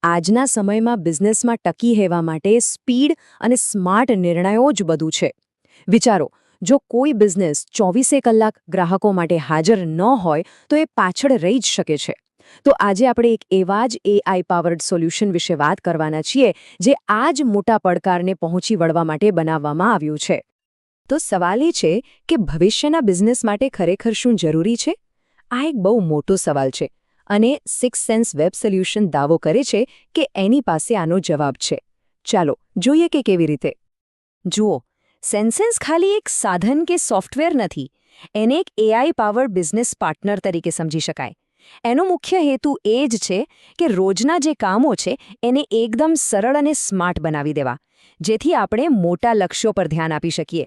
આજના સમયમાં બિઝનેસમાં ટકી રહેવા માટે સ્પીડ અને સ્માર્ટ નિર્ણયો જ બધું છે. વિચારો, જો કોઈ બિઝનેસ 24 કલાક ગ્રાહકો માટે હાજર ન હોય તો એ પાછળ રહી જ શકે છે. તો આજે આપણે એક એવા જ AI પાવર્ડ સોલ્યુશન વિશે વાત કરવાના છીએ જે આ જ મોટા પડકારને પહોંચી વળવા માટે બનાવવામાં આવ્યું છે. તો સવાલ એ છે કે ભવિષ્યના બિઝનેસ માટે ખરેખર શું જરૂરી છે? આ એક બહુ મોટો સવાલ છે અને સિક્સ સેન્સ વેબ સોલ્યુશન દાવો કરે છે કે એની પાસે આનો જવાબ છે. ચાલો જોઈએ કે કેવી રીતે. જુઓ, સેન્સેન્સ ખાલી એક સાધન કે સોફ્ટવેર નથી. એને એક AI પાવર્ડ બિઝનેસ પાર્ટનર તરીકે સમજી શકાય. એનો મુખ્ય હેતુ એ જ છે કે રોજના જે કામો છે એને એકદમ સરળ અને સ્માર્ટ બનાવી દેવા, જેથી આપણે મોટા લક્ષ્યો પર ધ્યાન આપી શકીએ.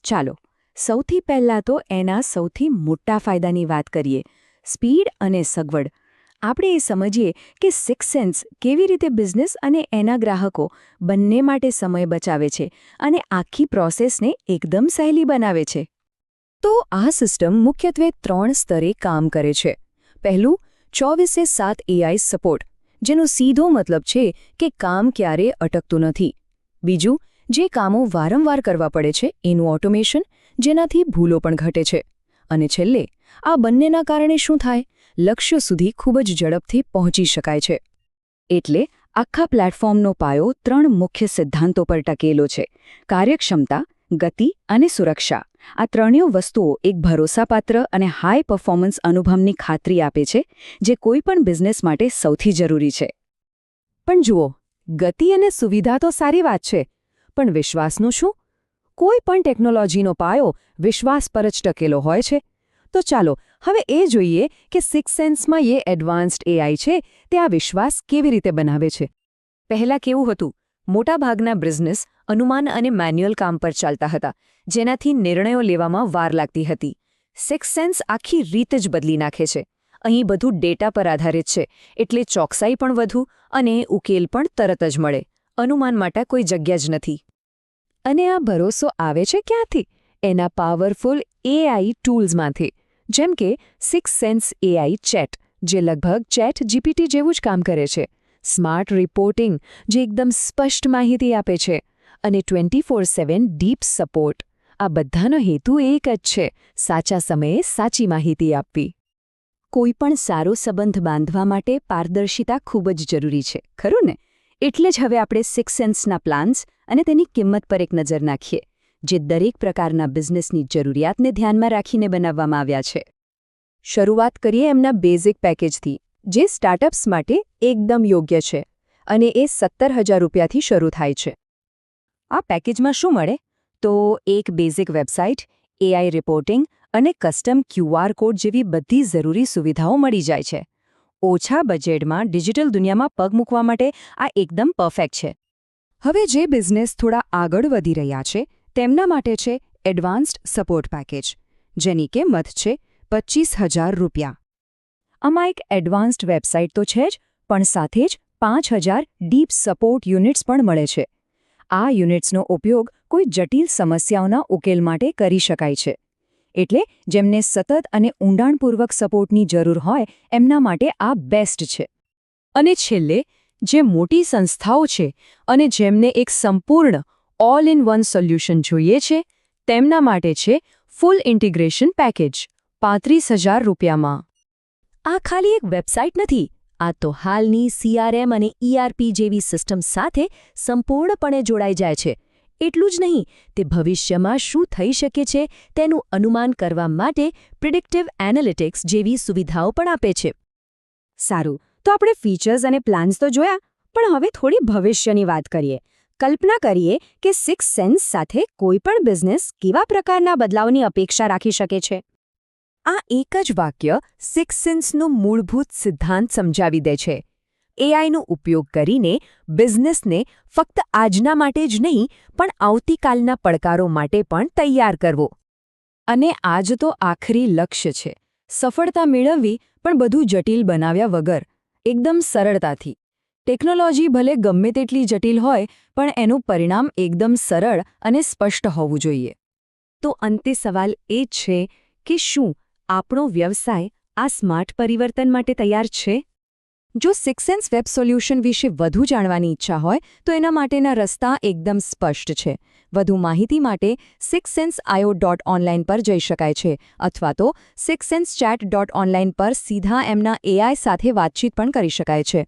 ચાલો, સૌથી પહેલાં તો એના સૌથી મોટા ફાયદાની વાત કરીએ, સ્પીડ અને સગવડ. આપણે એ સમજીએ કે સિક્સ સેન્સ કેવી રીતે બિઝનેસ અને એના ગ્રાહકો બંને માટે સમય બચાવે છે અને આખી પ્રોસેસને એકદમ સહેલી બનાવે છે. તો આ સિસ્ટમ મુખ્યત્વે 3 સ્તરે કામ કરે છે. પહેલું, 24/7 AI સપોર્ટ, જેનો સીધો મતલબ છે કે કામ ક્યારેય અટકતું નથી. બીજું, જે કામો વારંવાર કરવા પડે છે એનું ઓટોમેશન, જેનાથી ભૂલો પણ ઘટે છે. અને છેલ્લે, આ બંનેના કારણે શું થાય? લક્ષ્યો સુધી ખૂબ જ ઝડપથી પહોંચી શકાય છે. એટલે આખા પ્લેટફોર્મનો પાયો 3 મુખ્ય સિદ્ધાંતો પર ટકેલો છે: કાર્યક્ષમતા, ગતિ અને સુરક્ષા. આ ત્રણેય વસ્તુઓ એક ભરોસાપાત્ર અને હાઈ પરફોર્મન્સ અનુભવની ખાતરી આપે છે, જે કોઈપણ બિઝનેસ માટે સૌથી જરૂરી છે. પણ જુઓ, ગતિ અને સુવિધા તો સારી વાત છે, પણ વિશ્વાસનું શું? કોઈ પણ ટેકનોલોજીનો પાયો વિશ્વાસ પર જ ટકેલો હોય છે. તો ચાલો હવે એ જોઈએ કે સિક્સ સેન્સમાં એ એડવાન્સ્ડ AI છે તે આ વિશ્વાસ કેવી રીતે બનાવે છે. પહેલાં કેવું હતું? મોટાભાગના બિઝનેસ અનુમાન અને મેન્યુઅલ કામ પર ચાલતા હતા, જેનાથી નિર્ણયો લેવામાં વાર લાગતી હતી. સિક્સ સેન્સ આખી રીત જ બદલી નાખે છે. અહીં બધું ડેટા પર આધારિત છે, એટલે ચોકસાઈ પણ વધુ અને ઉકેલ પણ તરત જ મળે. અનુમાન માટે કોઈ જગ્યા જ નથી. અને આ ભરોસો આવે છે ક્યાંથી? એના પાવરફુલ AI ટૂલ્સમાંથી, જેમ કે સિક્સ સેન્સ AI ચેટ, જે લગભગ ચેટ GPT જેવું જ કામ કરે છે. સ્માર્ટ રિપોર્ટિંગ, જે એકદમ સ્પષ્ટ માહિતી આપે છે. અને 24/7 ડીપ સપોર્ટ. આ બધાનો હેતુ એક જ છે: સાચા સમયે સાચી માહિતી આપવી. કોઈપણ સારો સંબંધ બાંધવા માટે પારદર્શિતા ખૂબ જ જરૂરી છે, ખરું ને? એટલે જ હવે આપણે સિક્સ સેન્સના પ્લાન્સ અને તેની કિંમત પર એક નજર નાખીએ, જે દરેક પ્રકારના બિઝનેસની જરૂરિયાતને ધ્યાનમાં રાખીને બનાવવામાં આવ્યા છે. શરૂઆત કરીએ એમના બેઝિક પેકેજથી, જે સ્ટાર્ટઅપ્સ માટે એકદમ યોગ્ય છે, અને એ 17,000 રૂપિયાથી શરૂ થાય છે. આ પેકેજમાં શું મળે? તો એક બેઝિક વેબસાઇટ, AI રિપોર્ટિંગ અને કસ્ટમ QR કોડ જેવી બધી જરૂરી સુવિધાઓ મળી જાય છે. ઓછા બજેટમાં ડિજિટલ દુનિયામાં પગ મૂકવા માટે આ એકદમ પરફેક્ટ છે. હવે જે બિઝનેસ થોડા આગળ વધી રહ્યા છે તેમના માટે છે એડવાન્સ્ડ સપોર્ટ પેકેજ, જેની કિંમત છે 25,000 રૂપિયા. આમાં એક એડવાન્સ્ડ વેબસાઇટ તો છે જ, પણ સાથે જ 5,000 ડીપ સપોર્ટ યુનિટ્સ પણ મળે છે. આ યુનિટ્સનો ઉપયોગ કોઈ જટિલ સમસ્યાઓના ઉકેલ માટે કરી શકાય છે. એટલે જેમને સતત અને ઊંડાણપૂર્વક સપોર્ટની જરૂર હોય એમના માટે આ બેસ્ટ છે. અને છેલ્લે, જે મોટી સંસ્થાઓ છે અને જેમને એક સંપૂર્ણ ઓલ ઇન વન સોલ્યુશન જોઈએ છે તેમના માટે છે ફૂલ ઇન્ટિગ્રેશન પેકેજ, 35,000 રૂપિયામાં. આ ખાલી એક વેબસાઇટ નથી, આ તો હાલની CRM અને ERP જેવી સિસ્ટમ સાથે સંપૂર્ણપણે જોડાઈ જાય છે. એટલું જ નહીં, તે ભવિષ્યમાં શું થઈ શકે છે તેનું અનુમાન કરવા માટે પ્રિડિક્ટિવ એનાલિટિક્સ જેવી સુવિધાઓ પણ આપે છે. સારું, તો આપણે ફીચર્સ અને પ્લાન્સ તો જોયા, પણ હવે થોડી ભવિષ્યની વાત કરીએ. કલ્પના કરીએ કે સિક્સ સેન્સ સાથે કોઈપણ બિઝનેસ કેવા પ્રકારના બદલાવની અપેક્ષા રાખી શકે છે. આ એક જ વાક્ય સિક્સ સેન્સનો મૂળભૂત સિદ્ધાંત સમજાવી દે છે. AIનો ઉપયોગ કરીને બિઝનેસને ફક્ત આજના માટે જ નહીં, પણ આવતીકાલના પડકારો માટે પણ તૈયાર કરવો. અને આજ તો આખરી લક્ષ્ય છે: સફળતા મેળવવી, પણ બધું જટિલ બનાવ્યા વગર, એકદમ સરળતાથી. ટેકનોલોજી ભલે ગમે તેટલી જટિલ હોય, પણ એનું પરિણામ એકદમ સરળ અને સ્પષ્ટ હોવું જોઈએ. તો અંતે સવાલ એ જ છે કે શું આપણો વ્યવસાય આ સ્માર્ટ પરિવર્તન માટે તૈયાર છે? જો સિક્સસેન્સ વેબ સોલ્યુશન વિશે વધુ જાણવાની ઈચ્છા હોય તો એના માટેના રસ્તા એકદમ સ્પષ્ટ છે. વધુ માહિતી માટે sixsenseio.online પર જઈ શકાય છે અથવા તો sixsensechat.online પર સીધા એમના AI સાથે વાતચીત પણ કરી શકાય છે.